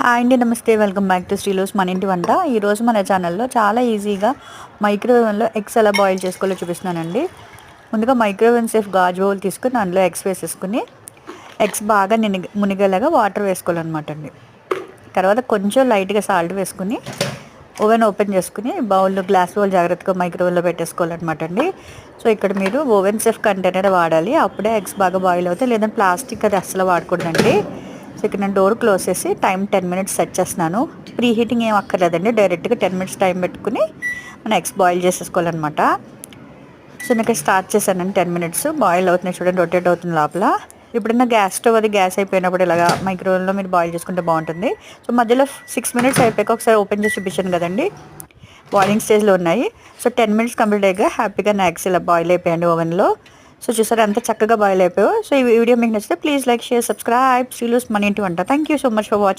Hi అండి, నమస్తే. Welcome back to శ్రీలోస్ మన ఇంటి వంట. ఈరోజు మన ఛానల్లో చాలా ఈజీగా మైక్రోవేవ్లో ఎగ్స్ ఎలా బాయిల్ చేసుకోవాలో చూపిస్తున్నానండి. ముందుగా మైక్రోవేవ్ సేఫ్ గాజు బౌల్ తీసుకుని అందులో ఎగ్స్ వేసేసుకుని ఎగ్స్ బాగా మునిగేలాగా వాటర్ వేసుకోవాలన్నమాట అండి. తర్వాత కొంచెం లైట్గా సాల్ట్ వేసుకుని ఓవెన్ ఓపెన్ చేసుకుని బౌల్లో గ్లాస్ బౌల్ జాగ్రత్తగా మైక్రోవేవ్లో పెట్టేసుకోవాలన్నమాట అండి. సో ఇక్కడ మీరు ఓవెన్ సేఫ్ కంటైనర్ వాడాలి, అప్పుడే ఎగ్స్ బాగా బాయిల్ అవుతాయి. లేదంటే ప్లాస్టిక్ అది అస్సలు వాడకూడదండి. సో ఇక్కడ నేను డోర్ క్లోజ్ చేసి టైం 10 minutes సెట్ చేస్తున్నాను. ప్రీ హీటింగ్ ఏం అక్కర్లేదండి, డైరెక్ట్గా 10 minutes టైం పెట్టుకుని మనం ఎగ్స్ బాయిల్ చేసేసుకోవాలన్నమాట. సో నేను ఇక్కడ స్టార్ట్ చేశానండి. 10 minutes బాయిల్ అవుతున్నాయి చూడండి, రొటేట్ అవుతుంది లోపల. ఎప్పుడైనా గ్యాస్ స్టవ్ అది గ్యాస్ అయిపోయినప్పుడు ఇలాగా మైక్రోవేవ్లో మీరు బాయిల్ చేసుకుంటే బాగుంటుంది. సో మధ్యలో 6 minutes అయిపోయాక ఒకసారి ఓపెన్ చేసి చూపించాను కదండి, బాయిలింగ్ స్టేజ్లో ఉన్నాయి. సో 10 minutes కంప్లీట్ అయ్యాక హ్యాపీగా నా ఎగ్స్ ఇలా బాయిల్ అయిపోయాయండి ఓవెన్లో. సో చూసారు ఎంత చక్కగా బాయిల్ అయిపోయావు. సో ఈ వీడియో మీకు నచ్చితే ప్లీజ్ లైక్, షేర్, సబ్స్క్రైబ్ శ్రీలోస్ మన ఇంటి వంట. Thank you so much for watching.